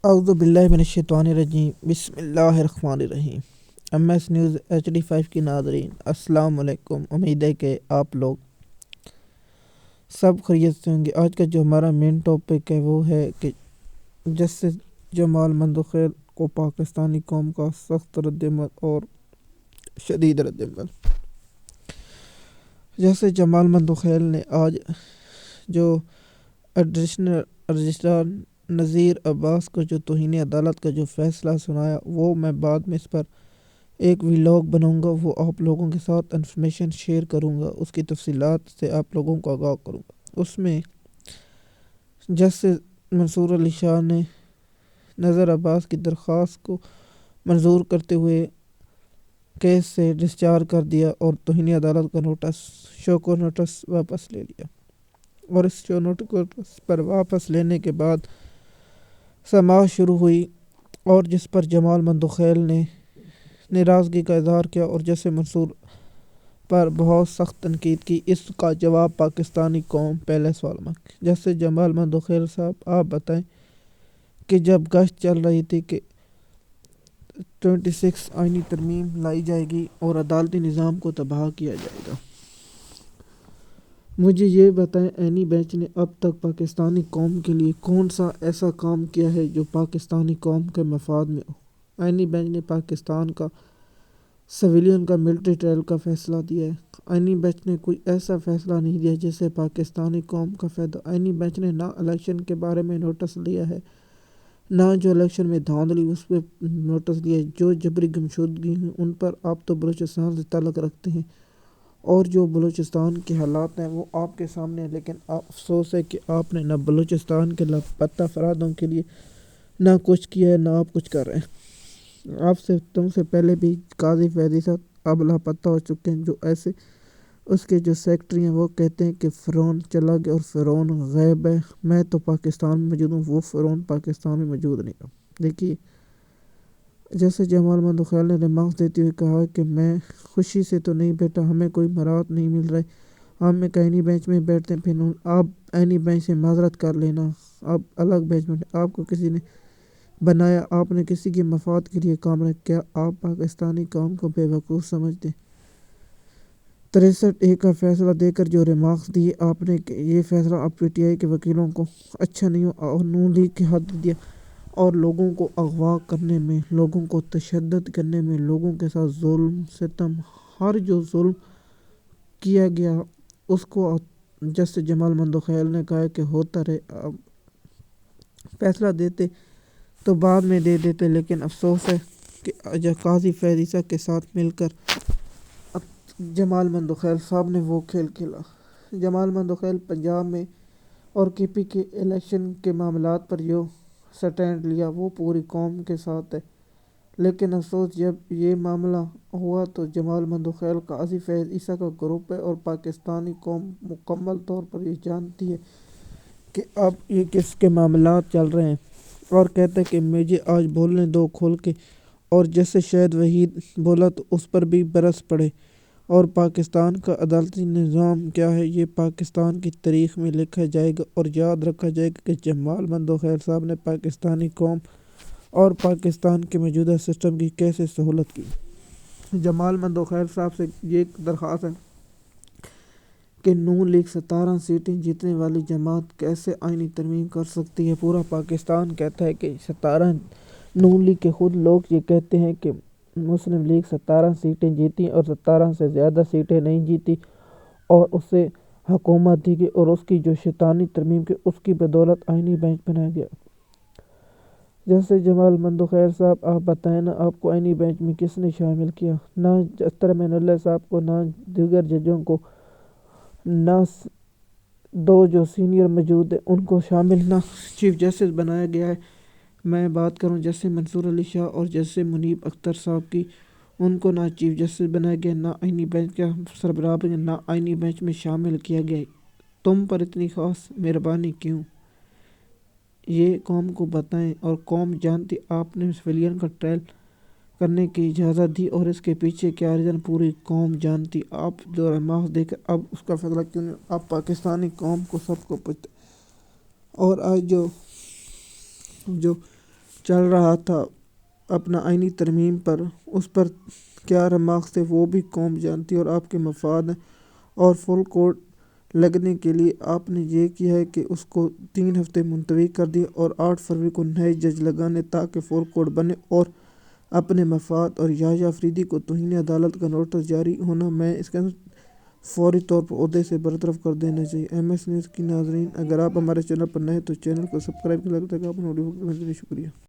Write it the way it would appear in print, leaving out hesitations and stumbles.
اعوذ باللہ من الشیطان الرجیم بسم اللہ الرحمن الرحیم۔ MS نیوز HD5 کی ناظرین السلام علیکم۔ امید ہے کہ آپ لوگ سب خیریت سے ہوں گے۔ آج کا جو ہمارا مین ٹاپک ہے وہ ہے کہ جسٹس جمال مندوخیل کو پاکستانی قوم کا سخت رد عمل اور شدید رد عمل۔ جسٹس جمال مندوخیل نے آج جو ایڈیشنل رجسٹرار نذیر عباس کو جو توہین عدالت کا جو فیصلہ سنایا، وہ میں بعد میں اس پر ایک ولاگ بناؤں گا، وہ آپ لوگوں کے ساتھ انفارمیشن شیئر کروں گا، اس کی تفصیلات سے آپ لوگوں کو آگاہ کروں گا۔ اس میں جسٹس منصور علی شاہ نے نذیر عباس کی درخواست کو منظور کرتے ہوئے کیس سے ڈسچارج کر دیا اور توہین عدالت کا شو کو نوٹس واپس لے لیا، اور اس شو نوٹس پر واپس لینے کے بعد سماعت شروع ہوئی، اور جس پر جمال مندوخیل نے ناراضگی کا اظہار کیا اور جسٹس منصور پر بہت سخت تنقید کی۔ اس کا جواب پاکستانی قوم پہلے سوال میں جسٹس جمال مندوخیل صاحب، آپ بتائیں کہ جب گشت چل رہی تھی کہ 26 آئینی ترمیم لائی جائے گی اور عدالتی نظام کو تباہ کیا جائے گا، مجھے یہ بتائیں اینی بینچ نے اب تک پاکستانی قوم کے لیے کون سا ایسا کام کیا ہے جو پاکستانی قوم کے مفاد میں ہو؟ اینی بینچ نے پاکستان کا سویلین کا ملٹری ٹرائل کا فیصلہ دیا ہے۔ اینی بینچ نے کوئی ایسا فیصلہ نہیں دیا جس سے پاکستانی قوم کا فائدہ۔ اینی بینچ نے نہ الیکشن کے بارے میں نوٹس لیا ہے، نہ جو الیکشن میں دھاندلی اس پہ نوٹس لیا ہے۔ جو جبری گمشدگی ہیں ان پر آپ تو بلوچستان سے تعلق رکھتے ہیں، اور جو بلوچستان کے حالات ہیں وہ آپ کے سامنے ہیں، لیکن افسوس ہے کہ آپ نے نہ بلوچستان کے لاپتہ افرادوں کے لیے نہ کچھ کیا ہے، نہ آپ کچھ کر رہے ہیں۔ تم سے پہلے بھی قاضی فیضی صاحب اب لاپتہ ہو چکے ہیں، جو ایسے اس کے جو سیکٹری ہیں وہ کہتے ہیں کہ فرعون چلا گیا اور فرعون غائب ہے، میں تو پاکستان میں موجود ہوں، وہ فرعون پاکستان میں موجود نہیں ہے۔ دیکھیے، جیسے جمال مندوخیل نے ریمارکس دیتے ہوئے کہا کہ میں خوشی سے تو نہیں بیٹھا، ہمیں کوئی مراد نہیں مل رہے، ہم ایک اینی بینچ میں بیٹھتے ہیں، پھر آپ اینی بینچ سے معذرت کر لینا، آپ الگ بینچ میں، آپ کو کسی نے بنایا، آپ نے کسی کے مفاد کے لیے کام رہا، کیا آپ پاکستانی قوم کو بے وقوف سمجھتے ہیں؟ 63A کا فیصلہ دے کر جو ریمارکس دیے آپ نے کہ یہ فیصلہ اب PTI کے وکیلوں کو اچھا نہیں ہو اور نون لیگ کے ہاتھ دیا، اور لوگوں کو اغوا کرنے میں، لوگوں کو تشدد کرنے میں، لوگوں کے ساتھ ظلم ستم، ہر جو ظلم کیا گیا اس کو جسٹس جمال مندوخیل نے کہا کہ ہوتا رہے، اب فیصلہ دیتے تو بعد میں دے دیتے، لیکن افسوس ہے کہ قاضی فیضی صاحب کے ساتھ مل کر جمال مندوخیل صاحب نے وہ کھیل کھیلا۔ جمال مندوخیل پنجاب میں اور KP کے الیکشن کے معاملات پر جو سٹینڈ لیا وہ پوری قوم کے ساتھ ہے، لیکن افسوس جب یہ معاملہ ہوا تو جمال مندوخیل قاضی فیض عیسیٰ کا گروپ ہے، اور پاکستانی قوم مکمل طور پر یہ جانتی ہے کہ اب یہ کس کے معاملات چل رہے ہیں، اور کہتا ہے کہ مجھے آج بولنے دو کھول کے، اور جیسے شاہد وحید بولا تو اس پر بھی برس پڑے، اور پاکستان کا عدالتی نظام کیا ہے یہ پاکستان کی تاریخ میں لکھا جائے گا، اور یاد رکھا جائے گا کہ جمال مندوخیل صاحب نے پاکستانی قوم اور پاکستان کے موجودہ سسٹم کی کیسے سہولت کی۔ جمال مندوخیل صاحب سے یہ درخواست ہے کہ نون لیگ 17 سیٹیں جیتنے والی جماعت کیسے آئینی ترمیم کر سکتی ہے؟ پورا پاکستان کہتا ہے کہ 17 نون لیگ کے خود لوگ یہ کہتے ہیں کہ مسلم لیگ 17 سیٹیں جیتی اور 17 سے زیادہ سیٹیں نہیں جیتی، اور اسے حکومت دی گئی، اور اس کی جو شیطانی ترمیم کی اس کی بدولت آئینی بینچ بنایا گیا۔ جیسے جمال مندوخیل صاحب، آپ بتائیں نا، آپ کو آئینی بینچ میں کس نے شامل کیا؟ نہ اختر مین اللہ صاحب کو، نہ دیگر ججوں کو، نہ دو جو سینئر موجود ہیں ان کو شامل، نہ چیف جسٹس بنایا گیا ہے۔ میں بات کروں جیسے منصور علی شاہ اور جیسے منیب اختر صاحب کی، ان کو نہ چیف جسٹس بنایا گیا، نہ آئینی بینچ کا سربراہ، نہ آئینی بینچ میں شامل کیا گیا۔ تم پر اتنی خاص مہربانی کیوں؟ یہ قوم کو بتائیں، اور قوم جانتی آپ نے سویلین کا ٹرائل کرنے کی اجازت دی، اور اس کے پیچھے کیا ریزن پوری قوم جانتی۔ آپ جو ریمارکس دے کر اب اس کا فیصلہ کیوں نہیں؟ آپ پاکستانی قوم کو سب کو پوچھتے، اور آج جو چل رہا تھا اپنا آئینی ترمیم پر، اس پر کیا رماخ تھے وہ بھی قوم جانتی ہے اور آپ کے مفاد ہیں۔ اور فل کورٹ لگنے کے لیے آپ نے یہ کیا ہے کہ اس کو 3 ہفتے ملتوی کر دیا اور 8 فروری کو نئے جج لگانے تاکہ فل کورٹ بنے اور اپنے مفاد۔ اور یحییٰ آفریدی کو توہین عدالت کا نوٹس جاری ہونا، میں اس کے فوری طور پر عہدے سے برطرف کر دینا چاہیے۔ ایم ایس نیوز کی ناظرین، اگر آپ ہمارے چینل پر نئے ہیں تو چینل کو سبسکرائب کر لیں۔ تک آپ نے شکریہ۔